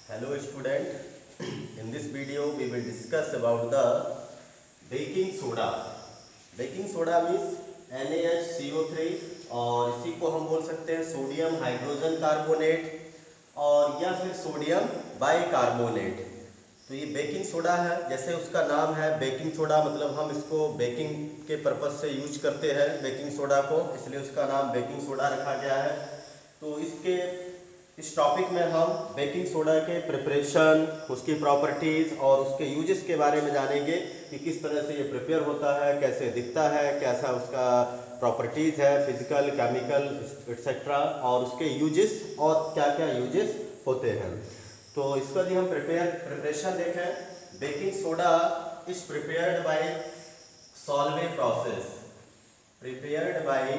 Hello student, in this video we will discuss about the baking soda. Baking soda means NaHCO3 और इसी को हम बोल सकते हैं सोडियम हाइड्रोजन कार्बोनेट और या फिर सोडियम बाइकार्बोनेट। तो ये बेकिंग सोडा है, जैसे उसका नाम है बेकिंग सोडा, मतलब हम इसको बेकिंग के पर्पज से यूज करते हैं बेकिंग सोडा को, इसलिए उसका नाम बेकिंग सोडा रखा गया है। तो इस टॉपिक में हम बेकिंग सोडा के प्रिपरेशन, उसकी प्रॉपर्टीज़ और उसके यूजेस के बारे में जानेंगे कि किस तरह से ये प्रिपेयर होता है, कैसे दिखता है, कैसा उसका प्रॉपर्टीज़ है, फिजिकल, केमिकल एक्सेट्रा, और उसके यूजेस और क्या क्या यूजेस होते हैं। तो इसका यदि हम प्रिपरेशन देखें, baking soda is prepared by Solvay process, prepared by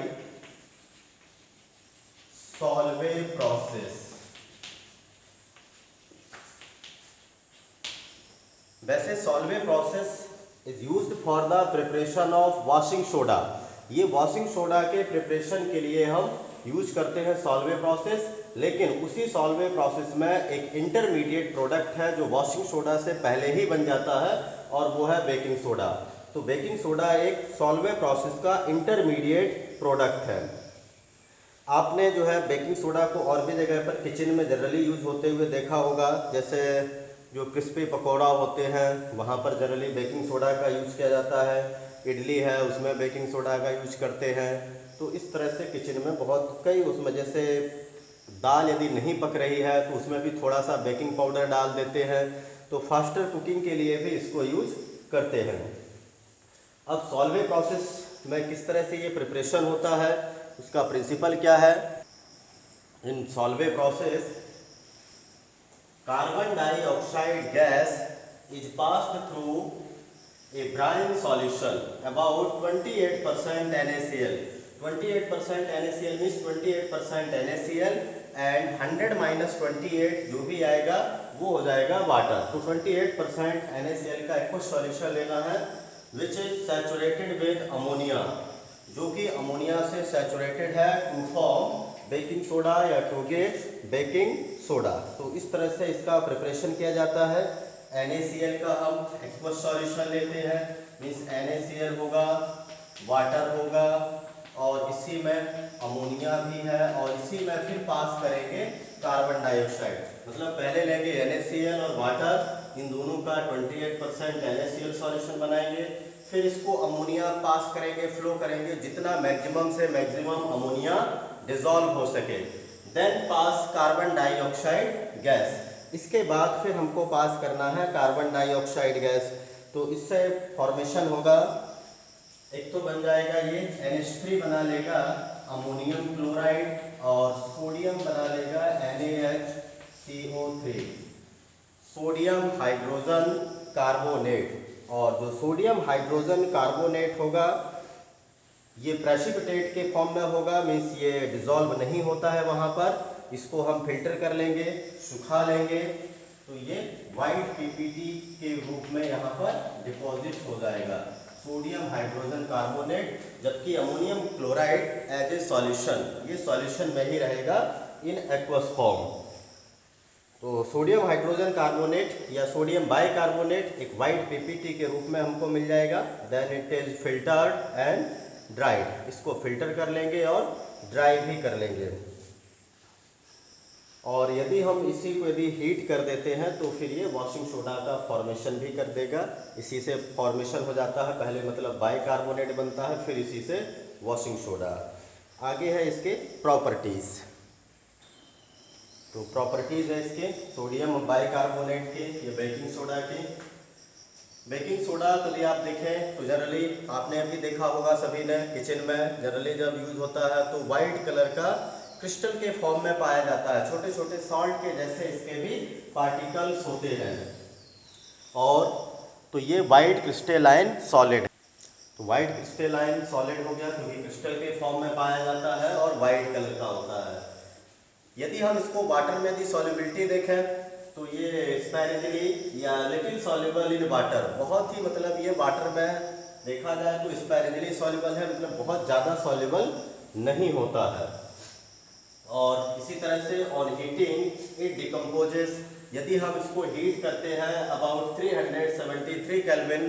Solvay process. वैसे Solvay process is used for the preparation of washing soda. ये वॉशिंग सोडा के प्रिपरेशन के लिए हम यूज करते हैं सॉल्वे प्रोसेस, लेकिन उसी सॉल्वे प्रोसेस में एक इंटरमीडिएट प्रोडक्ट है जो वॉशिंग सोडा से पहले ही बन जाता है और वो है बेकिंग सोडा। तो बेकिंग सोडा एक सॉल्वे प्रोसेस का इंटरमीडिएट प्रोडक्ट है। आपने जो है बेकिंग सोडा को और भी जगह पर किचन में जनरली यूज होते हुए देखा होगा, जैसे जो क्रिस्पी पकौड़ा होते हैं वहाँ पर जनरली बेकिंग सोडा का यूज किया जाता है, इडली है उसमें बेकिंग सोडा का यूज करते हैं। तो इस तरह से किचन में बहुत कई, उसमें जैसे दाल यदि नहीं पक रही है तो उसमें भी थोड़ा सा बेकिंग पाउडर डाल देते हैं, तो फास्टर कुकिंग के लिए भी इसको यूज करते हैं। अब सॉल्वे प्रोसेस में किस तरह से ये प्रिपरेशन होता है, उसका प्रिंसिपल क्या है। In Solvay process carbon dioxide gas is passed through a brine solution about 28% NaCl. 28% NaCl means 28% NaCl and 100 minus 28 जो भी आएगा वो हो जाएगा वाटर। तो 28% NaCl का एक्वस सॉल्यूशन लेना है which is saturated with ammonia, जो कि अमोनिया से सैचुरेटेड है टू फॉर्म बेकिंग सोडा या टू गेट बेकिंग सोडा। तो इस तरह से इसका प्रिपरेशन किया जाता है। NaCl का हम एक्वस सॉल्यूशन लेते हैं, मीन्स NaCl होगा, वाटर होगा और इसी में अमोनिया भी है और इसी में फिर पास करेंगे कार्बन डाइऑक्साइड। मतलब पहले लेंगे NaCl और वाटर, इन दोनों का 28% NaCl सॉल्यूशन बनाएंगे, फिर इसको अमोनिया पास करेंगे, फ्लो करेंगे जितना मैक्सिमम से मैक्सिमम अमोनिया डिसॉल्व हो सके। Then pass carbon dioxide gas. इसके बाद फिर हमको पास करना है कार्बन डाइऑक्साइड गैस। तो इससे फॉर्मेशन होगा, एक तो बन जाएगा ये NH3 बना लेगा अमोनियम क्लोराइड और सोडियम बना लेगा NaHCO3, सोडियम हाइड्रोजन कार्बोनेट। और जो सोडियम हाइड्रोजन कार्बोनेट होगा ये प्रेसिपिटेट के फॉर्म में होगा, मीन्स ये डिसॉल्व नहीं होता है वहाँ पर। इसको हम फिल्टर कर लेंगे, सुखा लेंगे, तो ये वाइट PPT के रूप में यहाँ पर डिपॉजिट हो जाएगा सोडियम हाइड्रोजन कार्बोनेट, जबकि ammonium chloride as a solution ये सॉल्यूशन में ही रहेगा इन एक्वस फॉर्म। तो सोडियम हाइड्रोजन कार्बोनेट या सोडियम बाइकार्बोनेट एक वाइट PPT के रूप में हमको मिल जाएगा। Then it is filtered and dried. इसको फिल्टर कर लेंगे और ड्राई भी कर लेंगे। और यदि हम इसी को यदि हीट कर देते हैं तो फिर ये वॉशिंग सोडा का फॉर्मेशन भी कर देगा। इसी से फॉर्मेशन हो जाता है, पहले मतलब बाइकार्बोनेट बनता है, फिर इसी से वॉशिंग सोडा। आगे है इसके प्रॉपर्टीज़। तो प्रॉपर्टीज़ है इसके सोडियम बाइकार्बोनेट के, ये बेकिंग सोडा के। बेकिंग सोडा तो यदि आप देखें तो जनरली आपने अभी देखा होगा सभी ने, किचन में जनरली जब यूज होता है तो वाइट कलर का क्रिस्टल के फॉर्म में पाया जाता है, छोटे छोटे सॉल्ट के जैसे इसके भी पार्टिकल्स होते हैं। और तो ये वाइट क्रिस्टलाइन सॉलिड, तो वाइट क्रिस्टलाइन सॉलिड हो गया क्योंकि क्रिस्टल के फॉर्म में पाया जाता है और वाइट कलर का होता है। यदि हम इसको वाटर में यदि सॉल्युबिलिटी देखें तो ये स्पैरेजिली या लिटिल सॉल्युबल इन वाटर, बहुत ही मतलब ये वाटर में देखा जाए तो स्पैरेजिली सॉल्युबल है, मतलब बहुत ज़्यादा सॉल्युबल नहीं होता है। और इसी तरह से ऑन हीटिंग इट डिकम्पोजेस, यदि हम इसको हीट करते हैं about 373 kelvin,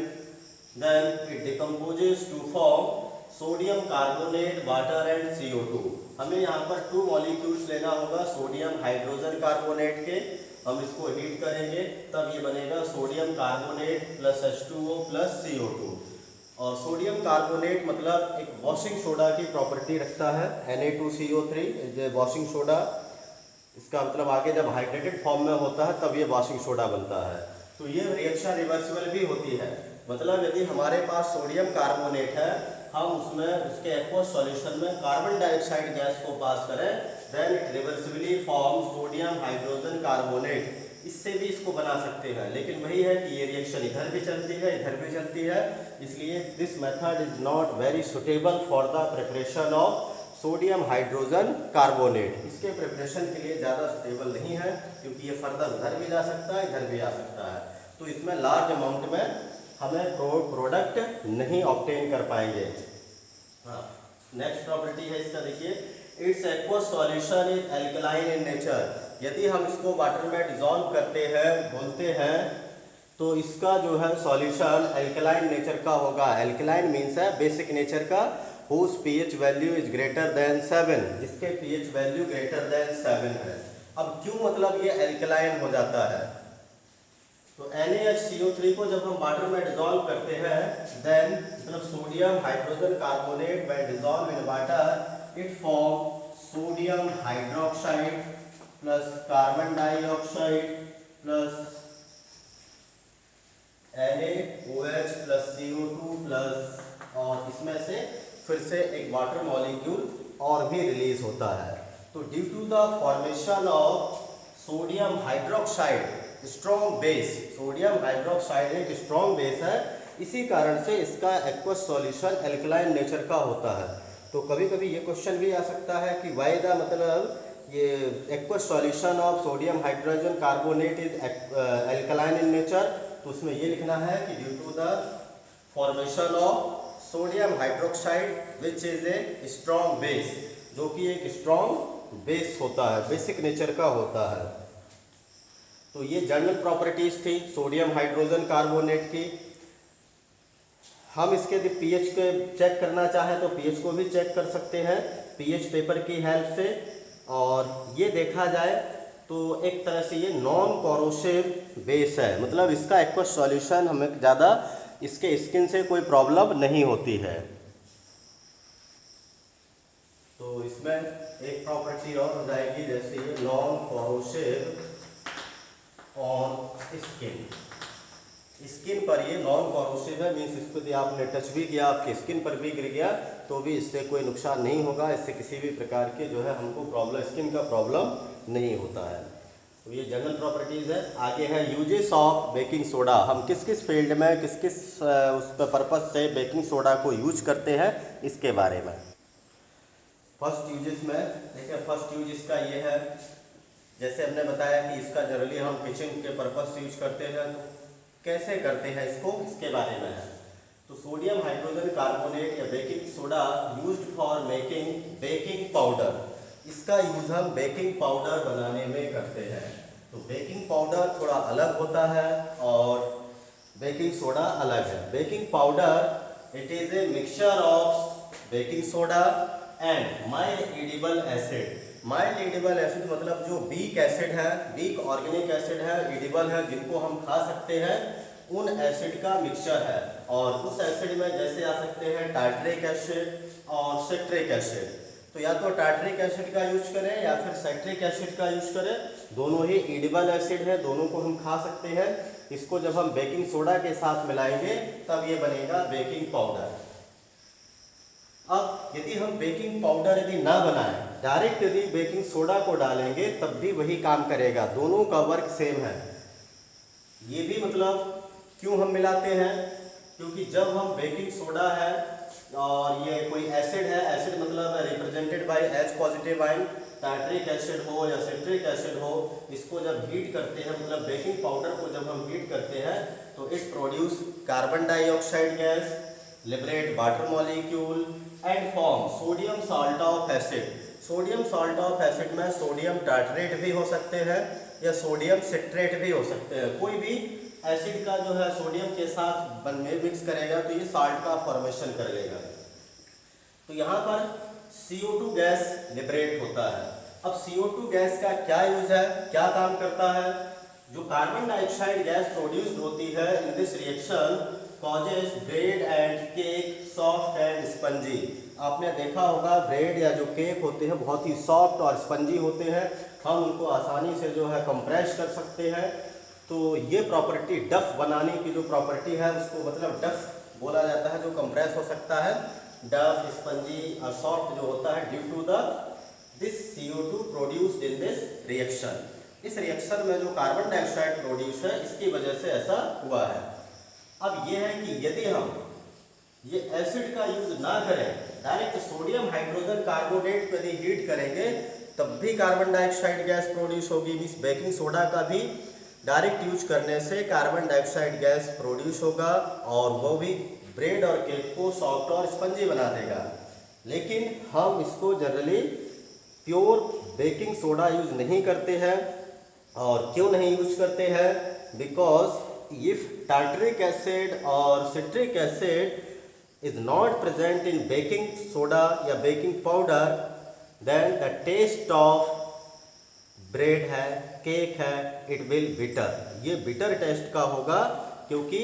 then it decomposes to form sodium carbonate, water and CO2। हमें यहाँ पर 2 मॉलिक्यूल्स लेना होगा सोडियम हाइड्रोजन कार्बोनेट के, हम इसको हीट करेंगे तब ये बनेगा sodium carbonate plus H2O plus CO2। और सोडियम कार्बोनेट मतलब एक वॉशिंग सोडा की प्रॉपर्टी रखता है, Na2CO3 ये वॉशिंग सोडा, इसका मतलब आगे जब हाइड्रेटेड फॉर्म में होता है तब ये वॉशिंग सोडा बनता है। तो ये रिएक्शन रिवर्सिबल भी होती है, मतलब यदि हमारे पास सोडियम कार्बोनेट है, हम उसमें उसके एक्वस सॉल्यूशन में कार्बन डाइऑक्साइड गैस को पास करें, then it reversibly form sodium hydrogen carbonate. इससे भी इसको बना सकते हैं, लेकिन वही है कि ये रिएक्शन इधर भी चलती है इधर भी चलती है, इसलिए this method is not very suitable for the preparation of sodium hydrogen carbonate. इसके प्रिपरेशन के लिए ज़्यादा सुटेबल नहीं है, क्योंकि ये फर्दर उधर भी जा सकता है इधर भी आ सकता है, तो इसमें लार्ज अमाउंट में हमें प्रोडक्ट नहीं ऑब्टेन कर पाएंगे। हाँ, नेक्स्ट प्रॉपर्टी है इसका, देखिए it's aqueous solution is alkaline in nature. यदि हम इसको वाटर में डिजॉल्व करते हैं, घोलते हैं, तो इसका जो है सॉल्यूशन एल्कलाइन नेचर का होगा। एल्कलाइन मीन्स है बेसिक नेचर का, whose pH value is greater than 7, जिसके pH वैल्यू ग्रेटर देन 7 है। अब क्यों मतलब ये एल्कलाइन हो जाता है, तो NaHCO3 को जब हम वाटर में डिजॉल्व करते हैं, देन मतलब सोडियम हाइड्रोजन कार्बोनेट में dissolve in water, it form sodium hydroxide plus carbon dioxide plus NaOH plus CO2 plus, और इसमें से फिर से एक वाटर मॉलिक्यूल और भी रिलीज होता है। तो due to the formation of sodium hydroxide strong base, sodium hydroxide एक स्ट्रॉन्ग बेस है, इसी कारण से इसका एक्वस सॉल्यूशन एल्कलाइन नेचर का होता है। तो कभी कभी ये क्वेश्चन भी आ सकता है कि वाई द मतलब ये aqueous solution of sodium hydrogen carbonate is alkaline in nature, तो उसमें ये लिखना है कि due to the formation of sodium hydroxide which is a strong base, जो कि एक स्ट्रॉन्ग बेस होता है, बेसिक नेचर का होता है। तो ये जनरल प्रॉपर्टीज थी सोडियम हाइड्रोजन कार्बोनेट की। हम इसके यदि पीएच को चेक करना चाहें तो पीएच को भी चेक कर सकते हैं पीएच पेपर की हेल्प से, और ये देखा जाए तो एक तरह से ये नॉन कोरोसिव बेस है, मतलब इसका एक्वस सॉल्यूशन हमें ज़्यादा इसके स्किन से कोई प्रॉब्लम नहीं होती है। तो इसमें एक प्रॉपर्टी और हो जाएगी, जैसे ये non corrosive on skin, skin पर ये नॉन कोरोसिव है, मीन्स इसको यदि आपने टच भी किया आपकी स्किन पर भी गिर गया तो भी इससे कोई नुकसान नहीं होगा, इससे किसी भी प्रकार के जो है हमको प्रॉब्लम स्किन का प्रॉब्लम नहीं होता है। तो ये जनरल प्रॉपर्टीज़ है। आगे है यूजेस ऑफ बेकिंग सोडा, हम किस किस फील्ड में किस किस उस पर्पज़ से बेकिंग सोडा को यूज करते हैं इसके बारे में। फर्स्ट यूजेस में देखिए, फर्स्ट यूज इसका ये है, जैसे हमने बताया कि इसका जनरली हम किचन के पर्पज़ से यूज करते हैं, तो कैसे करते हैं इसको इसके बारे में है। तो सोडियम हाइड्रोजन कार्बोनेट या baking soda used for making baking powder, इसका यूज हम बेकिंग पाउडर बनाने में करते हैं। तो बेकिंग पाउडर थोड़ा अलग होता है और बेकिंग सोडा अलग है। Baking powder it is a mixture of baking soda and mild edible acid. Mild edible acid मतलब जो वीक एसिड है, वीक ऑर्गेनिक एसिड है, एडिबल है, जिनको हम खा सकते हैं, उन एसिड का मिक्सचर है। और उस एसिड में जैसे आ सकते हैं टार्ट्रिक एसिड और सिट्रिक एसिड। तो या तो टार्ट्रिक एसिड का यूज करें या फिर सिट्रिक एसिड का यूज करें, दोनों ही एडिबल एसिड है, दोनों को हम खा सकते हैं। इसको जब हम बेकिंग सोडा के साथ मिलाएंगे तब ये बनेगा बेकिंग पाउडर। अब यदि हम बेकिंग पाउडर यदि ना बनाएं, डायरेक्ट यदि बेकिंग सोडा को डालेंगे तब भी वही काम करेगा, दोनों का वर्क सेम है। ये भी मतलब क्यों हम मिलाते हैं, क्योंकि जब हम बेकिंग सोडा है और ये कोई एसिड है, एसिड मतलब represented by H positive ion, tartaric acid हो या सिट्रिक एसिड हो, इसको जब हीट करते हैं, मतलब बेकिंग पाउडर को जब हम हीट करते हैं तो it produce carbon dioxide gas, liberate water molecule and form sodium salt of acid. Sodium salt of acid में सोडियम टार्ट्रेट भी हो सकते हैं या सोडियम सिट्रेट भी हो सकते हैं। कोई भी एसिड का जो है सोडियम के साथ में मिक्स करेगा तो ये साल्ट का फॉर्मेशन कर लेगा। तो यहाँ पर CO2 गैस लिबरेट होता है। अब CO2 गैस का क्या यूज है, क्या काम करता है? जो कार्बन डाइऑक्साइड गैस प्रोड्यूस्ड होती है इन this reaction causes bread and cake soft and spongy. आपने देखा होगा ब्रेड या जो केक होते हैं बहुत ही सॉफ्ट और स्पंजी होते हैं, हम उनको आसानी से जो है कंप्रेस कर सकते हैं। तो ये प्रॉपर्टी डफ बनाने की जो प्रॉपर्टी है उसको मतलब डफ बोला जाता है, जो कंप्रेस हो सकता है। डफ, स्पंजी और सॉफ्ट जो होता है due to this CO2 produced in this reaction. इस रिएक्शन में जो कार्बन डाइऑक्साइड प्रोड्यूस है इसकी वजह से ऐसा हुआ है। अब ये है कि यदि हम ये एसिड का यूज ना करें, डायरेक्ट सोडियम हाइड्रोजन कार्बोनेट को यदि हीट करेंगे तब भी कार्बन डाइऑक्साइड गैस प्रोड्यूस होगी। मीन्स बेकिंग सोडा का भी डायरेक्ट यूज करने से कार्बन डाइऑक्साइड गैस प्रोड्यूस होगा और वो भी ब्रेड और केक को सॉफ्ट और स्पंजी बना देगा। लेकिन हम इसको generally pure baking soda use नहीं करते हैं। और क्यों नहीं यूज करते हैं? Because if tartaric acid or citric acid is not present in baking soda या baking powder, then the taste of bread है, केक है, it will bitter। ये bitter टेस्ट का होगा क्योंकि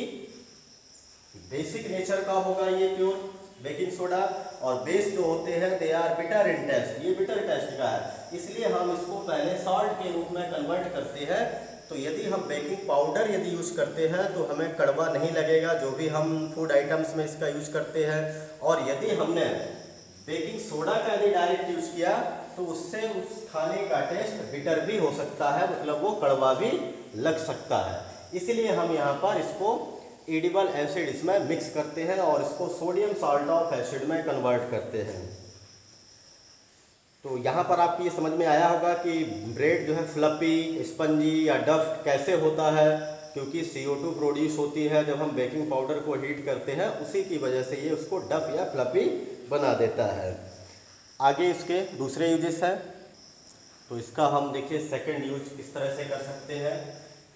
बेसिक नेचर का होगा ये प्योर बेकिंग सोडा, और बेस जो होते हैं they are bitter in taste, ये बिटर टेस्ट का है। इसलिए हम इसको पहले सॉल्ट के रूप में कन्वर्ट करते हैं। तो यदि हम बेकिंग पाउडर यदि यूज़ करते हैं तो हमें कड़वा नहीं लगेगा, जो भी हम फूड आइटम्स में इसका यूज़ करते हैं। और यदि हमने बेकिंग सोडा का यदि डायरेक्ट यूज़ किया तो उससे उस खाने का टेस्ट बिटर भी हो सकता है, मतलब वो कड़वा भी लग सकता है। इसलिए हम यहाँ पर इसको एडिबल एसिड इसमें मिक्स करते हैं और इसको सोडियम सॉल्ट ऑफ एसिड में कन्वर्ट करते हैं। तो यहाँ पर आपको ये समझ में आया होगा कि ब्रेड जो है फ्लपी, स्पंजी या डफ कैसे होता है, क्योंकि CO2 प्रोड्यूस होती है जब हम बेकिंग पाउडर को हीट करते हैं, उसी की वजह से ये उसको डफ या फ्लपी बना देता है। आगे इसके दूसरे यूजेस हैं, तो इसका हम देखिए सेकंड यूज किस तरह से कर सकते हैं।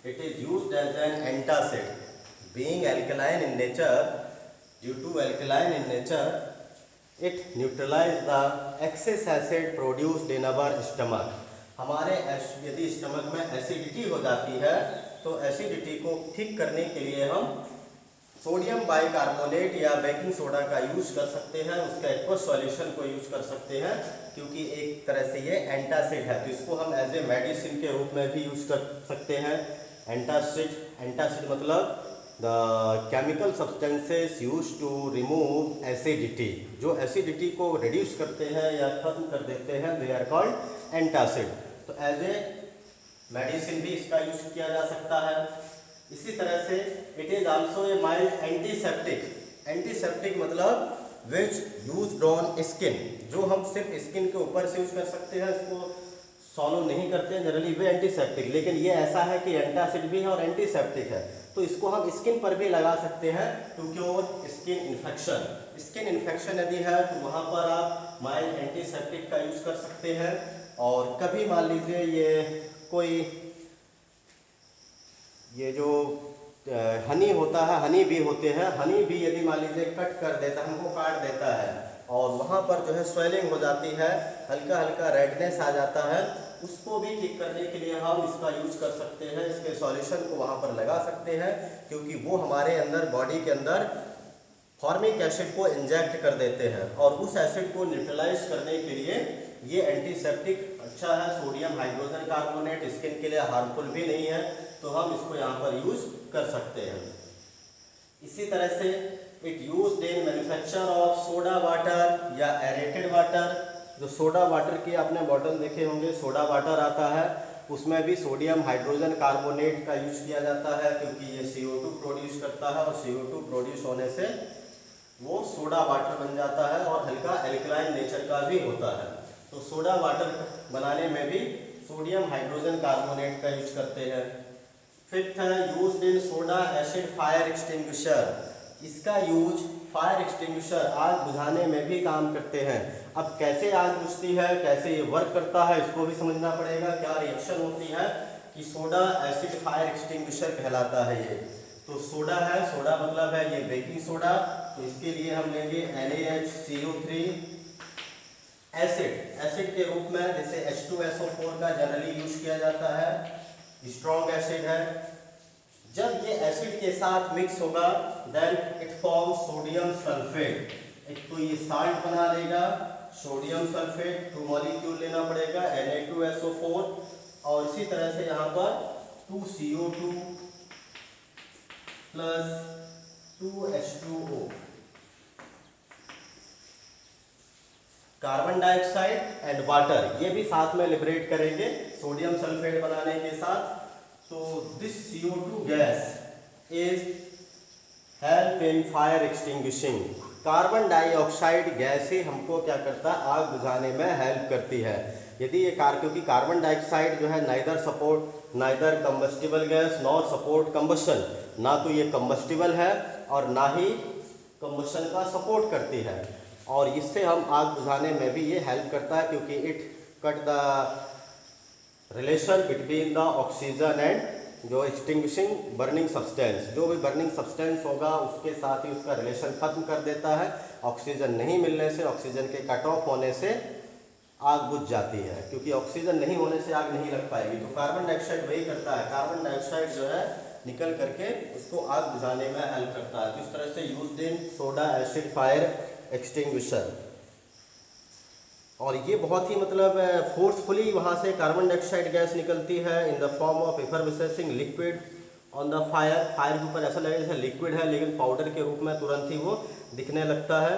It is used as an antacid being alkaline in nature. Due to alkaline in nature it neutralize the excess acid produced in our stomach। हमारे यदि स्टमक में एसिडिटी हो जाती है तो एसिडिटी को ठीक करने के लिए हम सोडियम बाइकार्बोनेट या बेकिंग सोडा का यूज कर सकते हैं, उसका एक्वस सॉल्यूशन को यूज कर सकते हैं, क्योंकि एक तरह से ये एंटासिड है। तो इसको हम एज ए मेडिसिन के रूप में भी यूज कर सकते हैं। एंटासिड मतलब the chemical substances use to remove acidity, जो एसिडिटी को रिड्यूस करते हैं या खत्म कर देते हैं, दे आर कॉल्ड एंटासिड। तो एज ए मेडिसिन भी इसका यूज किया जा सकता है। इसी तरह से it is also a mild antiseptic. Antiseptic मतलब विच यूज्ड ऑन स्किन, जो हम सिर्फ स्किन के ऊपर से यूज कर सकते हैं, इसको सॉल्व नहीं करते हैं जनरली, वे एंटीसेप्टिक। लेकिन ये ऐसा है कि एंटासिड भी है और एंटीसेप्टिक है, तो इसको हम स्किन पर भी लगा सकते हैं to cure skin infection. Skin infection यदि है तो वहाँ पर आप माइल्ड एंटीसेप्टिक का यूज कर सकते हैं। और कभी मान लीजिए ये जो हनी होता है, हनी भी होते हैं, हनी भी यदि मान लीजिए कट कर देता है, हमको काट देता है और वहाँ पर जो है स्वेलिंग हो जाती है, हल्का हल्का रेडनेस आ जाता है, उसको भी ठीक करने के लिए हम इसका यूज कर सकते हैं। इसके सॉल्यूशन को वहाँ पर लगा सकते हैं, क्योंकि वो हमारे अंदर बॉडी के अंदर फॉर्मिक एसिड को इंजेक्ट कर देते हैं और उस एसिड को न्यूट्रलाइज करने के लिए ये एंटीसेप्टिक अच्छा है। सोडियम हाइड्रोजन कार्बोनेट स्किन के लिए हार्मफुल भी नहीं है, तो हम इसको यहाँ पर यूज कर सकते हैं। इसी तरह से it used in manufacture of soda water या एरेटेड वाटर। जो सोडा वाटर की आपने बॉटल देखे होंगे, सोडा वाटर आता है, उसमें भी सोडियम हाइड्रोजन कार्बोनेट का यूज किया जाता है, क्योंकि ये CO2 प्रोड्यूस करता है और CO2 प्रोड्यूस होने से वो सोडा वाटर बन जाता है और हल्का एल्कलाइन नेचर का भी होता है। तो सोडा वाटर बनाने में भी सोडियम हाइड्रोजन कार्बोनेट का यूज करते हैं। फिफ्थ है used in soda acid fire extinguisher. इसका यूज फायर एक्सटिंग्विशर, आग बुझाने में भी काम करते हैं। अब कैसे आग बुझती है, कैसे ये वर्क करता है, इसको भी समझना पड़ेगा। क्या रिएक्शन होती है कि सोडा एसिड फायर एक्सटिंग्विशर कहलाता है ये। तो सोडा है, सोडा मतलब है ये बेकिंग सोडा, तो इसके लिए हम लेंगे NaHCO3 एसिड के रूप में, जैसे H2SO4 का जनरली यूज किया जाता है, स्ट्रॉन्ग एसिड है। जब ये एसिड के साथ मिक्स होगा then it form sodium sulphate. एक तो ये साल्ट बना लेगा सोडियम सल्फेट, 2 मॉलिक्यूल लेना पड़ेगा Na2SO4, और इसी तरह से यहाँ पर 2CO2 plus 2H2O, carbon dioxide and water, ये भी साथ में लिबरेट करेंगे सोडियम सल्फेट बनाने के साथ। तो this CO2 gas is help in fire extinguishing. Carbon dioxide gas ही हमको क्या करता है, आग बुझाने में हेल्प करती है। यदि ये क्योंकि कार्बन डाइऑक्साइड जो है neither combustible gas nor support combustion, ना तो ये कंबस्टिबल है और ना ही कंबशन का सपोर्ट करती है, और इससे हम आग बुझाने में भी ये हेल्प करता है, क्योंकि it cut the relation between the oxygen and जो एक्सटिंग्विशिंग बर्निंग सब्सटेंस, जो भी बर्निंग सब्सटेंस होगा उसके साथ ही उसका रिलेशन खत्म कर देता है। ऑक्सीजन नहीं मिलने से, ऑक्सीजन के कट ऑफ होने से आग बुझ जाती है, क्योंकि ऑक्सीजन नहीं होने से आग नहीं लग पाएगी। तो कार्बन डाइऑक्साइड वही करता है, कार्बन डाइऑक्साइड जो है निकल करके उसको आग बुझाने में हेल्प करता है। तो इस तरह से used in soda acid fire extinguisher, और ये बहुत ही मतलब फोर्सफुली वहाँ से कार्बन डाइऑक्साइड गैस निकलती है in the form of effervescing liquid on the fire. Fire के ऊपर ऐसा लगेगा जैसे लिक्विड है, लेकिन पाउडर के रूप में तुरंत ही वो दिखने लगता है।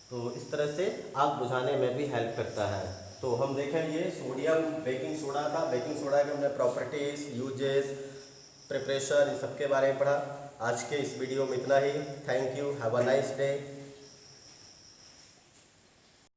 तो इस तरह से आग बुझाने में भी हेल्प करता है। तो हम देखें, ये सोडियम बेकिंग सोडा था। बेकिंग सोडा के हमने प्रॉपर्टीज़, यूजेस, प्रिपरेशन, इन सब के बारे में पढ़ा। आज के इस वीडियो में इतना ही। Thank you, have a nice day.